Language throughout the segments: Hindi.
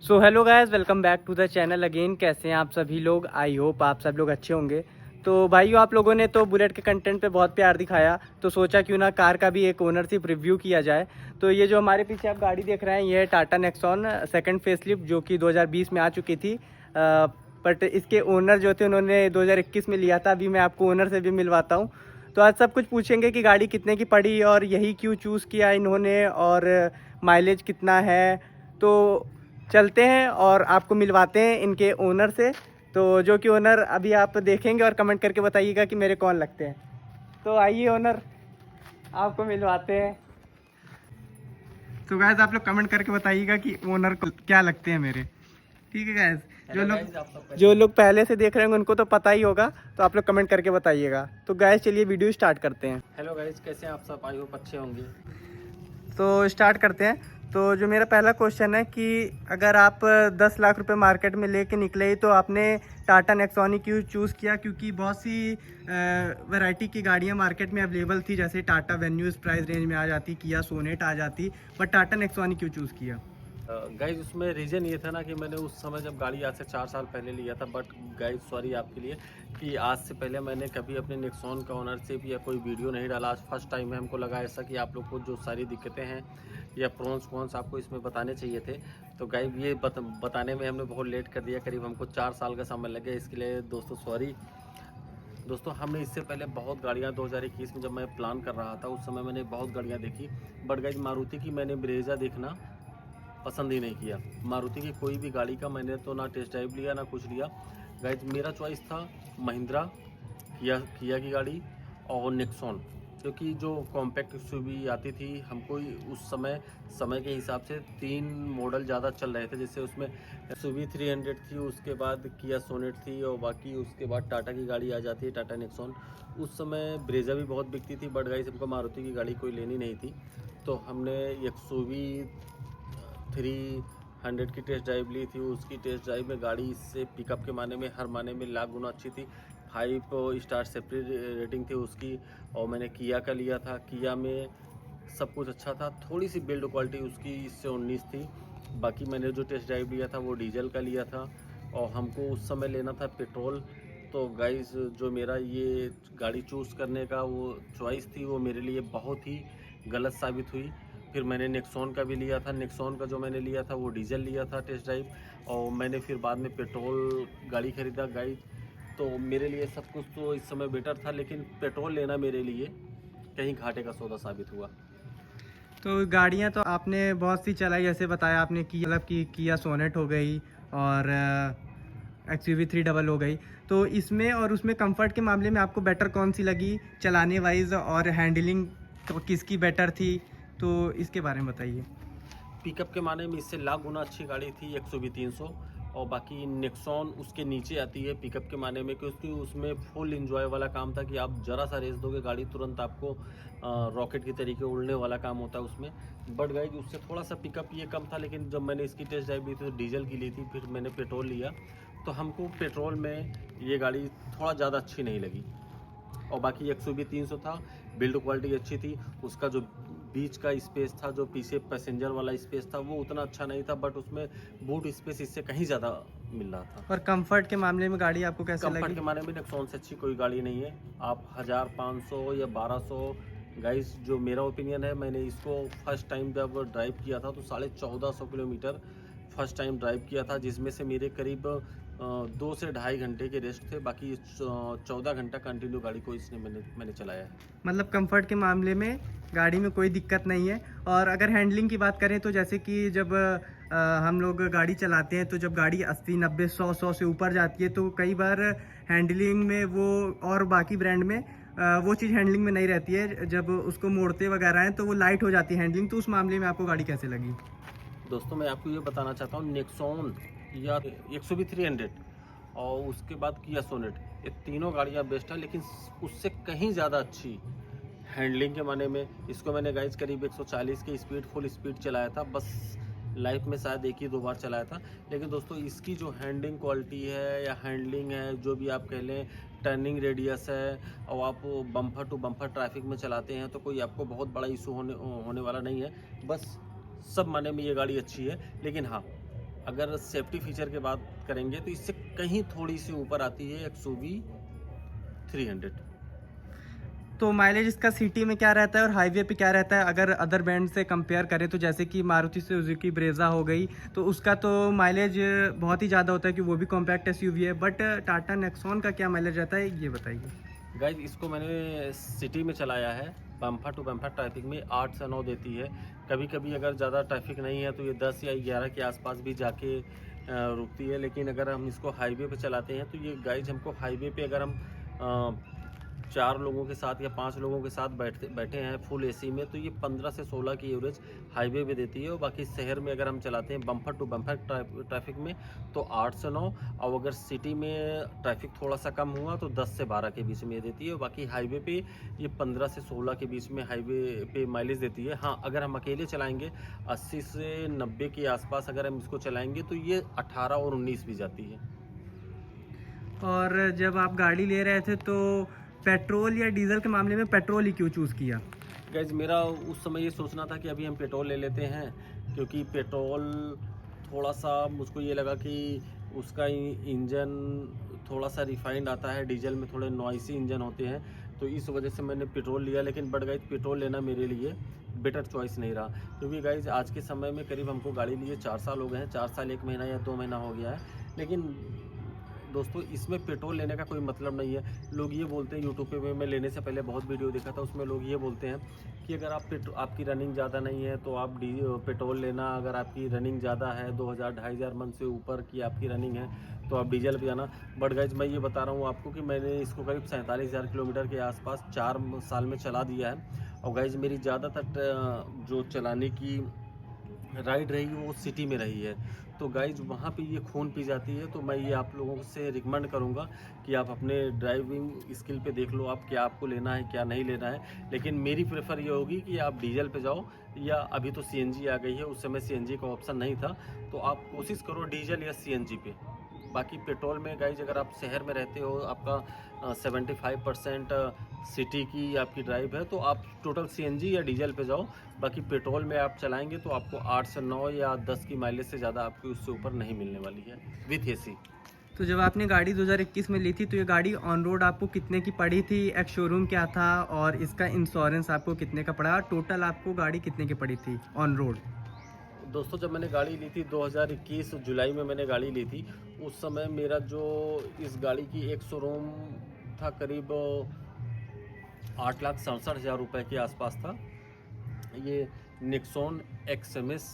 So hello guys, welcome back to the channel again. कैसे हैं आप सभी लोग? आई होप आप सब लोग अच्छे होंगे। तो भाइयों, आप लोगों ने तो बुलेट के कंटेंट पे बहुत प्यार दिखाया, तो सोचा क्यों ना कार का भी एक ओनरशिप रिव्यू किया जाए। तो ये जो हमारे पीछे आप गाड़ी देख रहे हैं, ये है टाटा नेक्सॉन सेकंड फेसलिफ्ट, जो कि 2020 में आ चुकी थी। बट इसके ओनर जो थे उन्होंने 2021 में लिया था। अभी मैं आपको ओनर से भी मिलवाता हूँ। तो आज सब कुछ पूछेंगे कि गाड़ी कितने की पड़ी और यही क्यों चूज़ किया इन्होंने, और माइलेज कितना है। तो चलते हैं और आपको मिलवाते हैं इनके ओनर से। तो जो कि ओनर अभी आप देखेंगे और कमेंट करके बताइएगा कि मेरे कौन लगते हैं। तो आइए ओनर, आपको मिलवाते हैं। तो गाइस, आप लोग कमेंट करके बताइएगा कि ओनर को क्या लगते हैं मेरे। ठीक है गाइस, जो लोग पहले से देख रहे होंगे उनको तो पता ही होगा, तो आप लोग कमेंट करके बताइएगा। तो गाइस चलिए वीडियो स्टार्ट करते हैं। हेलो गाइस, कैसे हैं आप सब? आई होप अच्छे होंगे। तो स्टार्ट करते हैं। तो जो मेरा पहला क्वेश्चन है कि अगर आप 10 लाख रुपए मार्केट में लेके निकले तो आपने टाटा नेक्सॉन ही क्यों चूज़ किया? क्योंकि बहुत सी वैरायटी की गाड़ियां मार्केट में अवेलेबल थी, जैसे टाटा वेन्यू इस प्राइस रेंज में आ जाती, किया सोनेट आ जाती, बट टाटा नेक्सॉन ही क्यों चूज़ किया? गाइस, उसमें रीज़न ये था ना कि मैंने उस समय जब गाड़ी आज से 4 साल पहले लिया था। बट गाइस, सॉरी आपके लिए कि आज से पहले मैंने कभी अपने नेक्सॉन का ओनरशिप या कोई वीडियो नहीं डाला। आज फर्स्ट टाइम है। हमको लगा ऐसा कि आप लोग को जो सारी दिक्कतें हैं या प्रोन्स कॉन्स आपको इसमें बताने चाहिए थे। तो गाइस, ये बताने में हमने बहुत लेट कर दिया। करीब हमको 4 साल का समय लग गया। इसके लिए दोस्तों सॉरी। दोस्तों, हमने इससे पहले बहुत गाड़ियाँ 2021 में जब मैं प्लान कर रहा था उस समय मैंने बहुत गाड़ियाँ देखी। बट गाइस, मारुति की मैंने ब्रेजा देखना पसंद ही नहीं किया। मारुति की कोई भी गाड़ी का मैंने तो ना टेस्ट ड्राइव लिया ना कुछ लिया। गाइज, मेरा चॉइस था महिंद्रा, किया की गाड़ी और नेक्सॉन, क्योंकि जो कॉम्पैक्ट एसयूवी आती थी हमको उस समय के हिसाब से 3 मॉडल ज़्यादा चल रहे थे। जैसे उसमें एसयूवी 300 थी, उसके बाद किया सोनेट थी और बाकी उसके बाद टाटा की गाड़ी आ जाती है, टाटा नेक्सॉन। उस समय ब्रेजा भी बहुत बिकती थी। बट गाइस, हमको मारुति की गाड़ी कोई लेनी नहीं थी, तो हमने एक्सयूवी 300 की टेस्ट ड्राइव ली थी। उसकी टेस्ट ड्राइव में गाड़ी इससे पिकअप के माने में हर माने में लाख गुना अच्छी थी। 5 स्टार सेफ्टी रेटिंग थी उसकी। और मैंने किया का लिया था। किया में सब कुछ अच्छा था। थोड़ी सी बिल्ड क्वालिटी उसकी इससे 19 थी। बाकी मैंने जो टेस्ट ड्राइव लिया था वो डीजल का लिया था और हमको उस समय लेना था पेट्रोल। तो गाइस, जो मेरा ये गाड़ी चूज़ करने का वो चॉइस थी वो मेरे लिए बहुत ही गलत साबित हुई। फिर मैंने नेक्सॉन का भी लिया था। नेक्सॉन का जो मैंने लिया था वो डीजल लिया था टेस्ट ड्राइव, और मैंने फिर बाद में पेट्रोल गाड़ी खरीदा। गाइस, तो मेरे लिए सब कुछ तो इस समय बेटर था, लेकिन पेट्रोल लेना मेरे लिए कहीं घाटे का सौदा साबित हुआ। तो गाड़ियां तो आपने बहुत सी चलाई, जैसे बताया आपने कि मतलब कि किया सोनेट हो गई और एक्सयूवी 300 हो गई। तो इसमें और उसमें कंफर्ट के मामले में आपको बेटर कौन सी लगी चलाने वाइज, और हैंडलिंग तो किसकी बेटर थी? तो इसके बारे में बताइए। पिकअप के माने में इससे लाख गुना अच्छी गाड़ी थी एक्सयूवी 300। और बाकी नेक्सॉन उसके नीचे आती है पिकअप के माने में, क्योंकि उसमें फुल इंजॉय वाला काम था कि आप ज़रा सा रेस दोगे गाड़ी तुरंत आपको रॉकेट की तरीके उड़ने वाला काम होता है उसमें। बट गाइस, उससे थोड़ा सा पिकअप ये कम था। लेकिन जब मैंने इसकी टेस्ट ड्राइव ली थी तो डीजल की ली थी, फिर मैंने पेट्रोल लिया, तो हमको पेट्रोल में ये गाड़ी थोड़ा ज़्यादा अच्छी नहीं लगी। और बाकी एक्सयूवी 300 था, बिल्ड क्वालिटी अच्छी थी। उसका जो बीच का स्पेस था, जो पीछे पैसेंजर वाला स्पेस था, वो उतना अच्छा नहीं था। बट उसमें बूट स्पेस इससे कहीं ज़्यादा मिल रहा था। और कंफर्ट के मामले में गाड़ी आपको कैसे कंफर्ट लगी? के माने में नेक्सॉन से अच्छी कोई गाड़ी नहीं है। आप 1500 या 1200, गाइस जो मेरा ओपिनियन है, मैंने इसको फर्स्ट टाइम जब ड्राइव किया था तो 1450 किलोमीटर फर्स्ट टाइम ड्राइव किया था, जिसमें से मेरे करीब 2 से ढाई घंटे के रेस्ट थे। बाकी 14 घंटा कंटिन्यू गाड़ी को इसने मैंने चलाया है। मतलब कंफर्ट के मामले में गाड़ी में कोई दिक्कत नहीं है। और अगर हैंडलिंग की बात करें तो जैसे कि जब हम लोग गाड़ी चलाते हैं तो जब गाड़ी 80 90 100 से ऊपर जाती है तो कई बार हैंडलिंग में वो, और बाकी ब्रांड में वो चीज़ हैंडलिंग में नहीं रहती है। जब उसको मोड़ते वगैरह हैं तो वो लाइट हो जाती है हैंडलिंग। तो उस मामले में आपको गाड़ी कैसे लगी? दोस्तों, मैं आपको ये बताना चाहता हूँ, नेक्सॉन या एक्सयूवी 300 और उसके बाद किया सोनेट, ये तीनों गाड़ियाँ बेस्ट हैं। लेकिन उससे कहीं ज़्यादा अच्छी हैंडलिंग के माने में इसको मैंने गाइज करीब 140 की स्पीड फुल स्पीड चलाया था। बस लाइफ में शायद 1 ही 2 बार चलाया था। लेकिन दोस्तों, इसकी जो हैंडलिंग क्वालिटी है या हैंडलिंग है, जो भी आप कह लें, टर्निंग रेडियस है, और आप बम्पर टू बम्पर ट्रैफिक में चलाते हैं तो कोई आपको बहुत बड़ा इशू होने वाला नहीं है। बस सब माने में ये गाड़ी अच्छी है। लेकिन हाँ, अगर सेफ्टी फीचर की बात करेंगे तो इससे कहीं थोड़ी सी ऊपर आती है XUV 300। तो माइलेज इसका सिटी में क्या रहता है और हाईवे पे क्या रहता है अगर अदर ब्रांड से कंपेयर करें? तो जैसे कि मारुति सुजुकी ब्रेजा हो गई, तो उसका तो माइलेज बहुत ही ज़्यादा होता है कि वो भी कॉम्पैक्ट एसयूवी है, बट टाटा नेक्सॉन का क्या माइलेज रहता है ये बताइए। गाइज इसको मैंने सिटी में चलाया है, बम्पर टू बम्पर ट्रैफिक में 8 से 9 देती है। कभी कभी अगर ज़्यादा ट्रैफिक नहीं है तो ये 10 या 11 के आसपास भी जाके रुकती है। लेकिन अगर हम इसको हाईवे पे चलाते हैं तो ये गाइज हमको हाईवे पे अगर हम 4 लोगों के साथ या 5 लोगों के साथ बैठे हैं फुल एसी में तो ये 15 से 16 की एवरेज हाईवे पे देती है। और बाकी शहर में अगर हम चलाते हैं बम्पर टू बम्पर ट्रैफिक में तो 8 से 9, और अगर सिटी में ट्रैफिक थोड़ा सा कम हुआ तो 10 से 12 के बीच में ये देती है। और बाकी हाईवे पे ये 15 से 16 के बीच में हाईवे पे माइलेज देती है। हाँ, अगर हम अकेले चलाएँगे 80 से 90 के आसपास अगर हम इसको चलाएँगे तो ये 18 और 19 भी जाती है। और जब आप गाड़ी ले रहे थे तो पेट्रोल या डीजल के मामले में पेट्रोल ही क्यों चूज़ किया? गाइज मेरा उस समय ये सोचना था कि अभी हम पेट्रोल ले लेते हैं, क्योंकि पेट्रोल थोड़ा सा मुझको ये लगा कि उसका इंजन थोड़ा सा रिफाइंड आता है, डीजल में थोड़े नॉइसी इंजन होते हैं, तो इस वजह से मैंने पेट्रोल लिया। लेकिन बट गाइज पेट्रोल लेना मेरे लिए बेटर चॉइस नहीं रहा, क्योंकि गाइज आज के समय में करीब हमको गाड़ी लिए 4 साल हो गए हैं, 4 साल 1 महीना या 2 महीना हो गया है। लेकिन दोस्तों इसमें पेट्रोल लेने का कोई मतलब नहीं है। लोग ये बोलते हैं, यूट्यूब पे मैं लेने से पहले बहुत वीडियो देखा था, उसमें लोग ये बोलते हैं कि अगर आपकी रनिंग ज़्यादा नहीं है तो आप पेट्रोल लेना, अगर आपकी रनिंग ज़्यादा है 2000-2500 मन से ऊपर की आपकी रनिंग है तो आप डीजल पे जाना। बट गाइज मैं ये बता रहा हूँ आपको कि मैंने इसको करीब 47,000 किलोमीटर के आसपास 4 साल में चला दिया है। और गाइज मेरी ज़्यादातर जो चलाने की राइड रही वो सिटी में रही है, तो गाइज वहाँ पे ये खून पी जाती है। तो मैं ये आप लोगों से रिकमेंड करूँगा कि आप अपने ड्राइविंग स्किल पे देख लो आप क्या आपको लेना है क्या नहीं लेना है। लेकिन मेरी प्रेफर ये होगी कि आप डीजल पे जाओ, या अभी तो CNG आ गई है, उस समय CNG का ऑप्शन नहीं था, तो आप कोशिश करो डीजल या CNG पे। बाकी पेट्रोल में गाइज अगर आप शहर में रहते हो, आपका 75% सिटी की आपकी ड्राइव है, तो आप टोटल CNG या डीजल पे जाओ। बाकी पेट्रोल में आप चलाएंगे तो आपको 8 से 9 या 10 की माइलेज से ज़्यादा आपकी उससे ऊपर नहीं मिलने वाली है विथ AC। तो जब आपने गाड़ी 2021 में ली थी तो ये गाड़ी ऑन रोड आपको कितने की पड़ी थी, एक्स शोरूम क्या था और इसका इंश्योरेंस आपको कितने का पड़ा, टोटल आपको गाड़ी कितने की पड़ी थी ऑन रोड? दोस्तों जब मैंने गाड़ी ली थी 2021 जुलाई में मैंने गाड़ी ली थी, उस समय मेरा जो इस गाड़ी की एक शोरूम था करीब 8,67,000 रुपये के आसपास था। ये नेक्सॉन XMS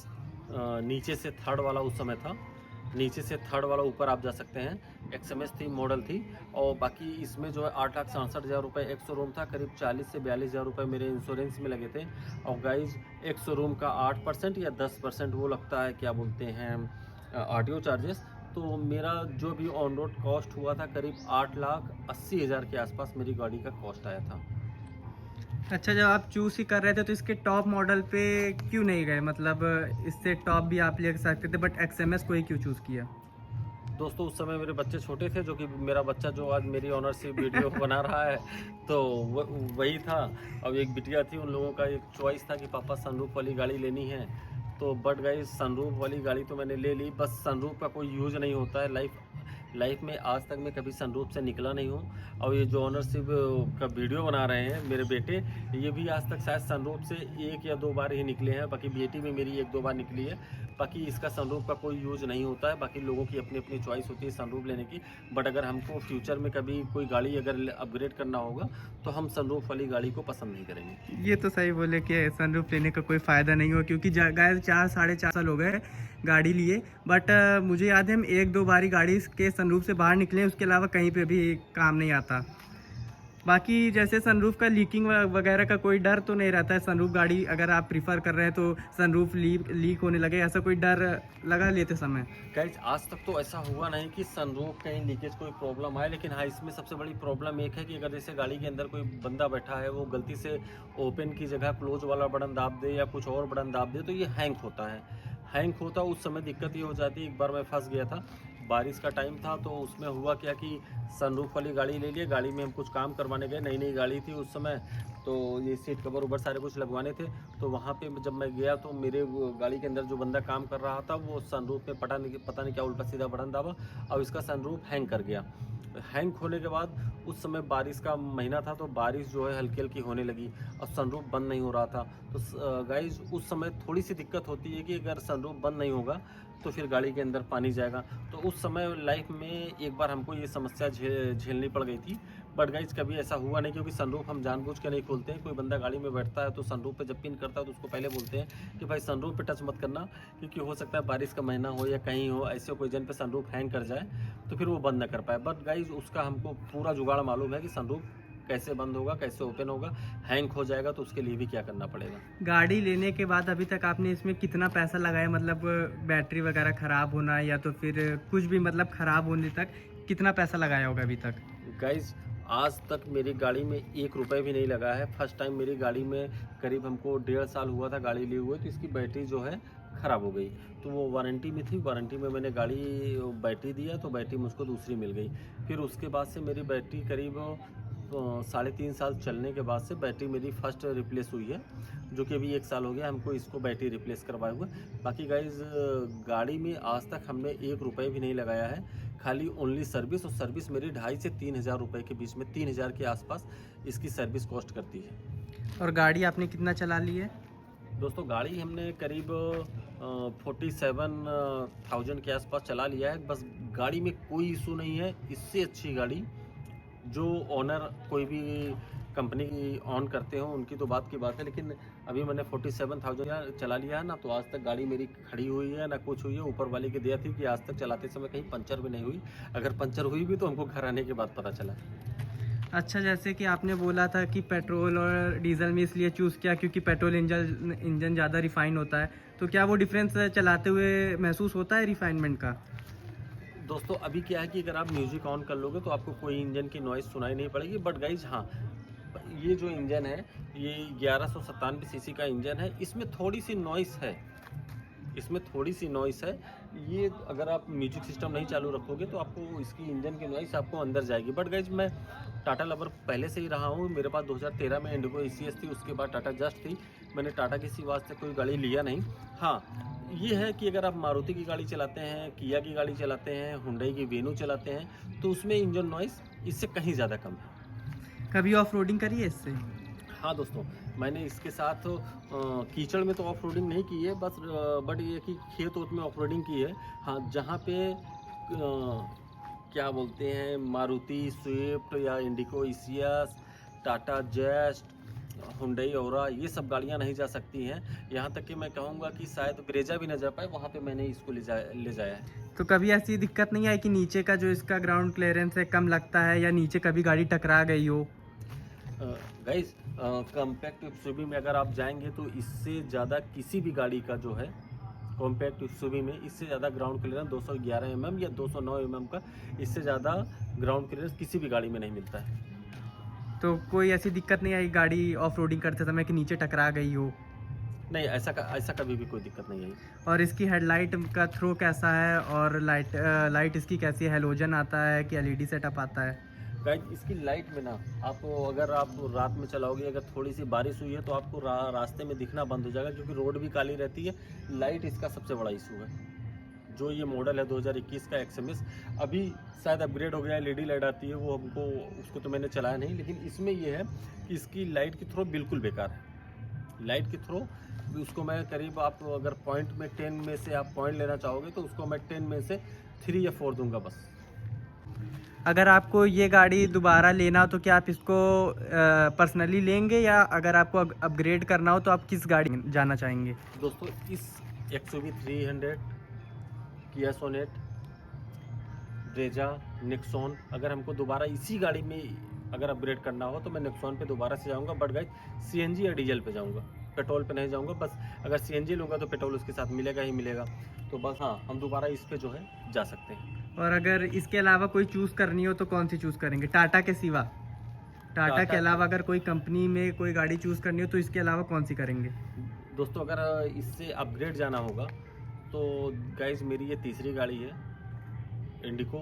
नीचे से थर्ड वाला उस समय था, नीचे से थर्ड वाला ऊपर आप जा सकते हैं, XMS थी, मॉडल थी। और बाकी इसमें जो है 8,67,000 रुपये एक शोरूम था, करीब 40 से 42,000 रुपये मेरे इंश्योरेंस में लगे थे। और गाइज एक शोरूम का 8% या 10% वो लगता है क्या बोलते हैं RTO चार्जेस। तो मेरा जो भी ऑन रोड कॉस्ट हुआ था करीब 8,80,000 के आसपास मेरी गाड़ी का कॉस्ट आया था। अच्छा, जब आप चूज़ ही कर रहे थे तो इसके टॉप मॉडल पे क्यों नहीं गए? मतलब इससे टॉप भी आप ले सकते थे बट XMS को ही क्यों चूज़ किया? दोस्तों उस समय मेरे बच्चे छोटे थे, जो कि मेरा बच्चा जो आज मेरी ऑनरशिप वीडियो बना रहा है तो वही था। अब एक बिटिया थी, उन लोगों का एक चॉइस था कि पापा सनरूफ वाली गाड़ी लेनी है, तो बट गाइस सनरूफ वाली गाड़ी तो मैंने ले ली। बस सनरूफ का कोई यूज़ नहीं होता है लाइफ में, आज तक मैं कभी सनरूफ से निकला नहीं हूँ। और ये जो ऑनरशिप का वीडियो बना रहे हैं मेरे बेटे, ये भी आज तक शायद सनरूफ से 1 या 2 बार ही निकले हैं, बाकी बेटी में मेरी 1-2 बार निकली है। बाकी इसका सनरूफ का कोई यूज़ नहीं होता है। बाकी लोगों की अपनी अपनी चॉइस होती है सनरूफ लेने की, बट अगर हमको फ्यूचर में कभी कोई गाड़ी अगर अपग्रेड करना होगा तो हम सनरूफ वाली गाड़ी को पसंद नहीं करेंगे। ये तो सही बोले कि सनरूफ लेने का कोई फ़ायदा नहीं हो, क्योंकि गाय 4-4.5 साल हो गए गाड़ी लिए, बट मुझे याद है हम 1-2 बारी गाड़ी के सनरूफ से बाहर निकले, उसके अलावा कहीं पे भी काम नहीं आता। बाकी जैसे सनरूफ का लीकिंग वगैरह का कोई डर तो नहीं रहता है? सनरूफ गाड़ी अगर आप प्रीफर कर रहे हैं तो सनरूफ लीक होने लगे, ऐसा कोई डर लगा लेते समय? गाइज आज तक तो ऐसा हुआ नहीं कि सनरूफ कहीं लीकेज कोई प्रॉब्लम आए, लेकिन हाँ इसमें सबसे बड़ी प्रॉब्लम एक है कि अगर जैसे गाड़ी के अंदर कोई बंदा बैठा है, वो गलती से ओपन की जगह क्लोज वाला बटन दाब दे या कुछ और बटन दाब दे तो ये हैंग होता है। हैंग होता उस समय दिक्कत ये हो जाती है, एक बार मैं फंस गया था बारिश का टाइम था तो उसमें हुआ क्या कि सनरूफ वाली गाड़ी ले लिए। गाड़ी में हम कुछ काम करवाने गए, नई नई गाड़ी थी उस समय, तो ये सीट कवर ऊपर सारे कुछ लगवाने थे। तो वहाँ पे जब मैं गया तो मेरे वो गाड़ी के अंदर जो बंदा काम कर रहा था वो सनरूफ में पता नहीं क्या उल्टा सीधा बटन दबा और इसका सनरूफ हैंग कर गया। हैंग होने के बाद उस समय बारिश का महीना था तो बारिश जो है हल्की हल्की होने लगी और सनरूफ बंद नहीं हो रहा था। तो गाइज उस समय थोड़ी सी दिक्कत होती है कि अगर सनरूफ बंद नहीं होगा तो फिर गाड़ी के अंदर पानी जाएगा। तो उस समय लाइफ में एक बार हमको ये समस्या झेलनी पड़ गई थी। बट गाइज कभी ऐसा हुआ नहीं, क्योंकि सनरूफ हम जानबूझ के नहीं खोलते हैं। कोई बंदा गाड़ी में बैठता है तो सनरूफ पे जब पिन करता है तो उसको पहले बोलते हैं कि भाई सनरूफ पे टच मत करना, क्योंकि हो सकता है बारिश का महीना हो या कहीं हो ऐसे ओकेजन पे सनरूफ हैंग कर जाए तो फिर वो बंद ना कर पाए। बट गाइज उसका हमको पूरा जुगाड़ मालूम है कि सनरूफ कैसे बंद होगा, कैसे ओपन होगा। हैंग हो जाएगा तो उसके लिए भी क्या करना पड़ेगा। गाड़ी लेने के बाद अभी तक आपने इसमें कितना पैसा लगाया, मतलब बैटरी वगैरह ख़राब होना या तो फिर कुछ भी मतलब ख़राब होने तक कितना पैसा लगाया होगा अभी तक? गाइज आज तक मेरी गाड़ी में 1 रुपये भी नहीं लगा है। फर्स्ट टाइम मेरी गाड़ी में करीब हमको 1.5 साल हुआ था गाड़ी लिए हुए, तो इसकी बैटरी जो है ख़राब हो गई। तो वो वारंटी में थी, वारंटी में मैंने गाड़ी बैटरी दिया तो बैटरी मुझको दूसरी मिल गई। फिर उसके बाद से मेरी बैटरी करीब 3.5 साल चलने के बाद से बैटरी मेरी फर्स्ट रिप्लेस हुई है, जो कि अभी 1 साल हो गया हमको इसको बैटरी रिप्लेस करवाए हुए। बाकी गाइज गाड़ी में आज तक हमने 1 रुपये भी नहीं लगाया है, खाली ओनली सर्विस, और सर्विस मेरी 2,500 से 3,000 रुपये के बीच में, 3,000 के आसपास इसकी सर्विस कॉस्ट करती है। और गाड़ी आपने कितना चला ली है? दोस्तों गाड़ी हमने करीब 47,000 के आसपास चला लिया है। बस गाड़ी में कोई इशू नहीं है। इससे अच्छी गाड़ी जो ओनर कोई भी कंपनी की ऑन करते हो उनकी तो बात की बात है, लेकिन अभी मैंने 47,000 चला लिया है ना, तो आज तक गाड़ी मेरी खड़ी हुई है ना कुछ हुई है। ऊपर वाले की दया थी कि आज तक चलाते समय कहीं पंचर भी नहीं हुई। अगर पंचर हुई भी तो हमको घर आने के बाद पता चला। अच्छा, जैसे कि आपने बोला था कि पेट्रोल और डीजल में इसलिए चूज़ किया क्योंकि पेट्रोल इंजन ज़्यादा रिफाइन होता है, तो क्या वो डिफरेंस चलाते हुए महसूस होता है रिफाइनमेंट का? दोस्तों अभी क्या है कि अगर आप म्यूजिक ऑन कर लोगे तो आपको कोई इंजन की नॉइज़ सुनाई नहीं पड़ेगी। बट गाइज हाँ, ये जो इंजन है ये 1197 सीसी का इंजन है। इसमें थोड़ी सी नॉइस है, इसमें थोड़ी सी नॉइस है। ये अगर आप म्यूजिक सिस्टम नहीं चालू रखोगे तो आपको इसकी इंजन की नॉइस आपको अंदर जाएगी। बट गाइज मैं टाटा लवर पहले से ही रहा हूँ। मेरे पास 2013 में इंडिगो ECS थी, उसके बाद टाटा जस्ट थी। मैंने टाटा किसी वास्ते कोई गाड़ी लिया नहीं। हाँ ये है कि अगर आप मारुति की गाड़ी चलाते हैं, किया की गाड़ी चलाते हैं, हुंडई की वेन्यू चलाते हैं तो उसमें इंजन नॉइस इससे कहीं ज़्यादा कम है। कभी ऑफ रोडिंग करी है इससे? हाँ दोस्तों, मैंने इसके साथ कीचड़ में तो ऑफ रोडिंग नहीं की है, बस बट ये कि खेत वेत में ऑफ रोडिंग की है। हाँ जहाँ पे क्या बोलते हैं मारुति स्विफ्ट या इंडिको ECS, टाटा जस्ट, हुंडई औरा, ये सब गाड़ियाँ नहीं जा सकती हैं। यहाँ तक कि मैं कहूँगा कि शायद ब्रेजा भी ना जा पाए, वहाँ पे मैंने इसको ले जाया है। तो कभी ऐसी दिक्कत नहीं आई कि नीचे का जो इसका ग्राउंड क्लियरेंस है कम लगता है या नीचे कभी गाड़ी टकरा गई हो? गाइस कॉम्पैक्ट एक्सयूवी में अगर आप जाएंगे तो इससे ज़्यादा किसी भी गाड़ी का जो है कॉम्पैक्ट एक्सयूवी में इससे ज़्यादा ग्राउंड क्लियरेंस 211 mm या 209 mm का, इससे ज़्यादा ग्राउंड क्लियरेंस किसी भी गाड़ी में नहीं मिलता है। तो कोई ऐसी दिक्कत नहीं आई गाड़ी ऑफ रोडिंग करते समय कि नीचे टकरा गई हो? नहीं, ऐसा कभी भी कोई दिक्कत नहीं आई। और इसकी हेडलाइट का थ्रो कैसा है और लाइट इसकी कैसी है? हेलोजन आता है कि LED सेटअप आता है? गाइस इसकी लाइट में ना अगर आप रात में चलाओगे, अगर थोड़ी सी बारिश हुई है तो आपको रास्ते में दिखना बंद हो जाएगा, क्योंकि रोड भी काली रहती है। लाइट इसका सबसे बड़ा इशू है। जो ये मॉडल है 2021 का XMS, अभी शायद अपग्रेड हो गया है, LED लाइट आती है, वो हमको उसको तो मैंने चलाया नहीं, लेकिन इसमें ये है कि इसकी लाइट की थ्रो बिल्कुल बेकार है। लाइट की थ्रो उसको मैं करीब, आप अगर पॉइंट में 10 में से आप पॉइंट लेना चाहोगे तो उसको मैं 10 में से 3 या 4 दूंगा बस। अगर आपको ये गाड़ी दोबारा लेना हो तो क्या आप इसको पर्सनली लेंगे, या अगर आपको अपग्रेड करना हो तो आप किस गाड़ी में जाना चाहेंगे? दोस्तों इस XUV 300, किया सोनेट, ब्रेजा, निक्सॉन, अगर हमको दोबारा इसी गाड़ी में अगर अपग्रेड करना हो तो मैं निक्सॉन पे दोबारा से जाऊंगा। बट गाइस CNG या डीजल पे जाऊंगा, पेट्रोल पे नहीं जाऊंगा। बस अगर CNG लूँगा तो पेट्रोल उसके साथ मिलेगा ही मिलेगा। तो बस हाँ, हम दोबारा इस पे जो है जा सकते हैं। और अगर इसके अलावा कोई चूज़ करनी हो तो कौन सी चूज़ करेंगे टाटा के सिवा? टाटा के अलावा अगर कोई कंपनी में कोई गाड़ी चूज़ करनी हो तो इसके अलावा कौन सी करेंगे? दोस्तों अगर इससे अपग्रेड जाना होगा तो गाइज मेरी ये तीसरी गाड़ी है, इंडिको,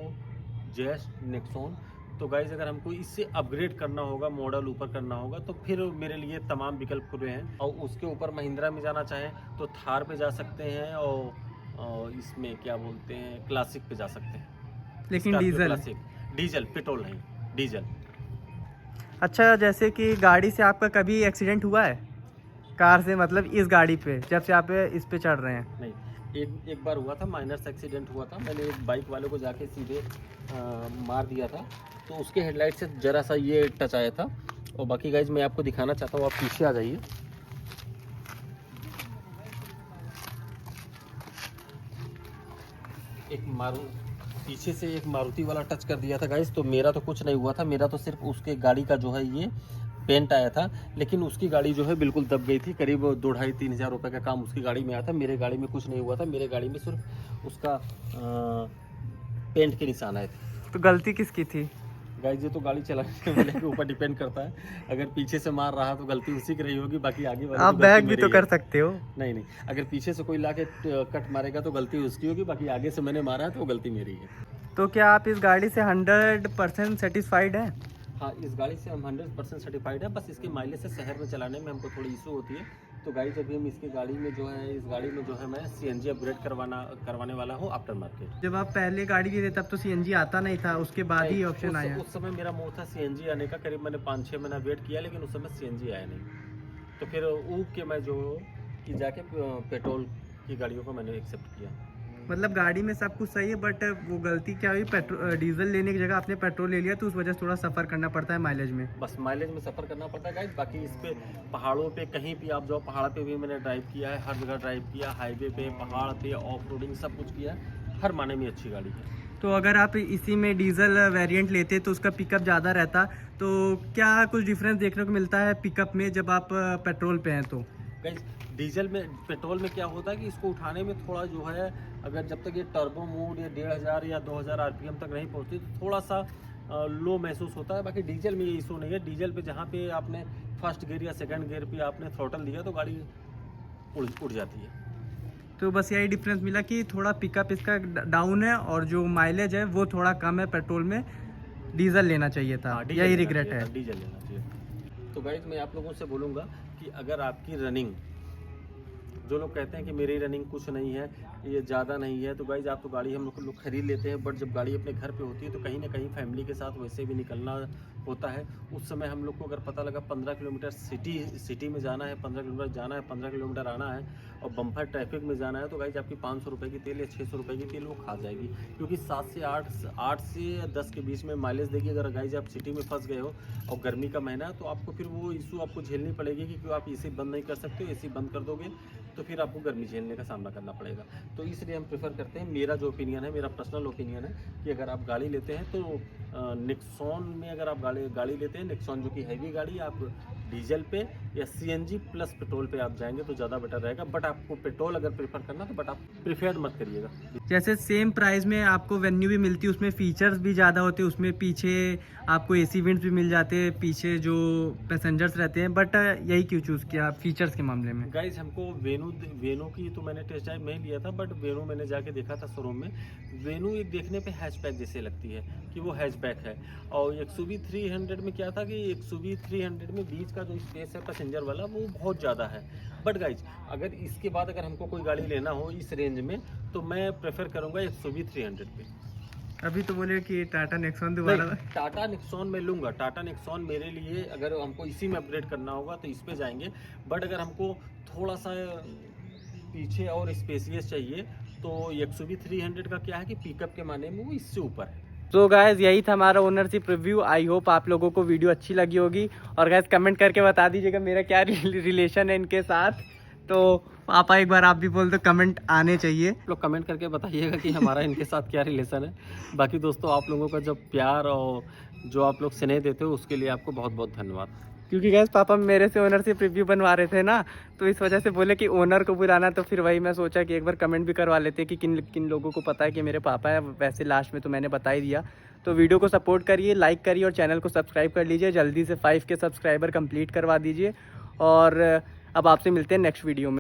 जेस्ट, नेक्सॉन। तो गाइज अगर हमको इससे अपग्रेड करना होगा, मॉडल ऊपर करना होगा, तो फिर मेरे लिए तमाम विकल्प खुले हैं। और उसके ऊपर महिंद्रा में जाना चाहें तो थार पे जा सकते हैं, और इसमें क्या बोलते हैं, क्लासिक पे जा सकते हैं। लेकिन Scorpio diesel. Classic, diesel, petrol नहीं, डीजल। अच्छा, जैसे कि गाड़ी से आपका कभी एक्सीडेंट हुआ है कार से, मतलब इस गाड़ी पे जब से आप इस पे चढ़ रहे हैं? नहीं, एक बार हुआ था, माइनर एक्सीडेंट हुआ था। मैंने एक बाइक वाले को जाके सीधे मार दिया था, तो उसके हेडलाइट से ज़रा सा ये टच आया था। और बाकी गाइज मैं आपको दिखाना चाहता हूँ, आप पीछे आ जाइए। पीछे से एक मारुति वाला टच कर दिया था गाइज, तो मेरा तो कुछ नहीं हुआ था। मेरा तो सिर्फ उसके गाड़ी का जो है ये पेंट आया था, लेकिन उसकी गाड़ी जो है बिल्कुल दब गई थी। करीब 2-2.5-3 हज़ार रुपये का काम उसकी गाड़ी में आया था। मेरे गाड़ी में कुछ नहीं हुआ था, मेरे गाड़ी में सिर्फ उसका पेंट के निशान आए थे। तो गलती किसकी थी? गाइस ये तो गाड़ी चलाने वाले के ऊपर डिपेंड करता है। अगर पीछे से मार रहा तो गलती उसी की रही होगी, बाकी आगे वाले आप बैग भी तो कर सकते हो। नहीं, अगर पीछे से कोई लाके कट मारेगा तो गलती उसकी होगी, बाकी आगे से मैंने मारा है तो गलती मेरी है। तो क्या आप इस गाड़ी से 100% सेटिस्फाइड हैं? हाँ, इस गाड़ी से हम 100% सर्टिफाइड है। बस इसके माइलेज से शहर में चलाने में हमको थोड़ी इशू होती है। तो गाड़ी जब भी हम इसकी गाड़ी में जो है, इस गाड़ी में जो है मैं CNG अपग्रेड करवाने वाला हूँ आफ्टर मार्केट। जब आप पहले गाड़ी लिए थे तब तो CNG आता नहीं था, उसके बाद ही ऑप्शन आया। उस समय मेरा मुँह था CNG आने का, करीब मैंने 5-6 महीना वेट किया, लेकिन उस समय CNG आया नहीं। तो फिर ऊब के मैं जो कि जाके पेट्रोल की गाड़ियों को मैंने एक्सेप्ट किया। मतलब गाड़ी में सब कुछ सही है, बट वो गलती क्या हुई, डीजल लेने की जगह आपने पेट्रोल ले लिया, तो उस वजह से थोड़ा सफ़र करना पड़ता है माइलेज में। बस माइलेज में सफ़र करना पड़ता है गाइस। बाकी इस पे पहाड़ों पे कहीं भी आप जाओ, पहाड़ पे भी मैंने ड्राइव किया है, हर जगह ड्राइव किया, हाईवे पे, पहाड़ पे, ऑफ रोडिंग सब कुछ किया, हर माने में अच्छी गाड़ी है। तो अगर आप इसी में डीजल वेरिएंट लेते तो उसका पिकअप ज़्यादा रहता, तो क्या कुछ डिफरेंस देखने को मिलता है पिकअप में जब आप पेट्रोल पे हैं? तो गाइस डीजल में, पेट्रोल में क्या होता है कि इसको उठाने में थोड़ा जो है, अगर जब तक ये टर्बो मोड या 1500 या 2000 RPM तक नहीं पहुंचती तो थोड़ा सा लो महसूस होता है। बाकी डीजल में ये इशू नहीं है। डीजल पे जहाँ पे आपने फर्स्ट गियर या सेकंड गियर पे आपने थ्रॉटल दिया तो गाड़ी उड़ जाती है। तो बस यही डिफरेंस मिला कि थोड़ा पिकअप इसका डाउन है, और जो माइलेज है वो थोड़ा कम है। पेट्रोल में डीजल लेना चाहिए था, यही रिग्रेट है। डीजल लेना चाहिए। तो गाइस मैं आप लोगों से बोलूँगा कि अगर आपकी रनिंग, जो लोग कहते हैं कि मेरी रनिंग कुछ नहीं है, ये ज़्यादा नहीं है, तो गाइज आप तो गाड़ी हम लोग खरीद लेते हैं, बट जब गाड़ी अपने घर पे होती है तो कहीं ना कहीं फैमिली के साथ वैसे भी निकलना होता है। उस समय हम लोग को अगर पता लगा 15 किलोमीटर सिटी में जाना है, 15 किलोमीटर जाना है, 15 किलोमीटर आना है, और बम्पर ट्रैफिक में जाना है, तो गाइज आपकी 500 रुपये की तेल या 600 रुपये की तेल वो खा जाएगी। क्योंकि 7 से 8 से 10 के बीच में माइलेज देगी। अगर गाइज आप सिटी में फंस गए हो और गर्मी का महीना है, तो आपको फिर वो इशू आपको झेलनी पड़ेगी, क्योंकि आप AC बंद नहीं कर सकते हो। AC बंद कर दोगे तो फिर आपको गर्मी झेलने का सामना करना पड़ेगा। तो इसलिए हम प्रेफर करते हैं, मेरा जो ओपिनियन है, मेरा पर्सनल ओपिनियन है कि अगर आप गाड़ी लेते हैं तो नेक्सॉन में, अगर आप गाड़ी लेते हैं नेक्सॉन जो कि हैवी गाड़ी, आप डीजल पे या CNG प्लस पेट्रोल पे आप जाएंगे तो ज़्यादा बेटर रहेगा। बट आपको पेट्रोल अगर प्रेफर करना तो बट आप प्रिफेयर मत करिएगा। जैसे सेम प्राइस में आपको वेन्यू भी मिलती है, उसमें फीचर्स भी ज़्यादा होते हैं, उसमें पीछे आपको AC वेंट्स भी मिल जाते हैं, पीछे जो पैसेंजर्स रहते हैं, बट यही क्यों चूज़ किया फीचर्स के मामले में? गाइज हमको वेनू की तो मैंने टेस्ट ड्राइव नहीं लिया था, बट वेनू मैंने जाके देखा था शोरूम में। वेनू एक देखने पे हैचबैक जैसे लगती है कि वो हैचबैक है। और XUV 300 में क्या था कि XUV 300 में बीच का जो स्पेस है पैसेंजर वाला वो बहुत ज़्यादा है। बट गाइज अगर इसके बाद अगर हमको कोई गाड़ी लेना हो इस रेंज में, तो मैं प्रेफर करूँगा XUV 300 पे। अभी तो बोले कि टाटा नेक्सॉन दोबारा। टाटा नेक्सॉन में लूँगा। टाटा नेक्सॉन मेरे लिए, अगर हमको इसी में अपग्रेड करना होगा तो इस पे जाएंगे। बट अगर हमको थोड़ा सा पीछे और स्पेसियस चाहिए तो XUV 300 का क्या है कि पिकअप के माने में वो इससे ऊपर है। तो गाइज यही था हमारा ओनरशिप रिव्यू। आई होप आप लोगों को वीडियो अच्छी लगी होगी, और गाइज कमेंट करके बता दीजिएगा मेरा क्या रिलेशन है इनके साथ। तो पापा एक बार आप भी बोल दो, कमेंट आने चाहिए। आप लोग कमेंट करके बताइएगा कि हमारा इनके साथ क्या रिलेशन है। बाकी दोस्तों आप लोगों का जो प्यार और जो आप लोग स्नेह देते हो उसके लिए आपको बहुत बहुत धन्यवाद। क्योंकि गैस पापा मेरे से ओनरशिप रिव्यू बनवा रहे थे ना, तो इस वजह से बोले कि ओनर को बुलाना, तो फिर वही मैं सोचा कि एक बार कमेंट भी करवा लेते कि किन किन लोगों को पता है कि मेरे पापा है। वैसे लास्ट में तो मैंने बता ही दिया। तो वीडियो को सपोर्ट करिए, लाइक करिए और चैनल को सब्सक्राइब कर लीजिए। जल्दी से 5 के सब्सक्राइबर कंप्लीट करवा दीजिए। और अब आपसे मिलते हैं नेक्स्ट वीडियो में।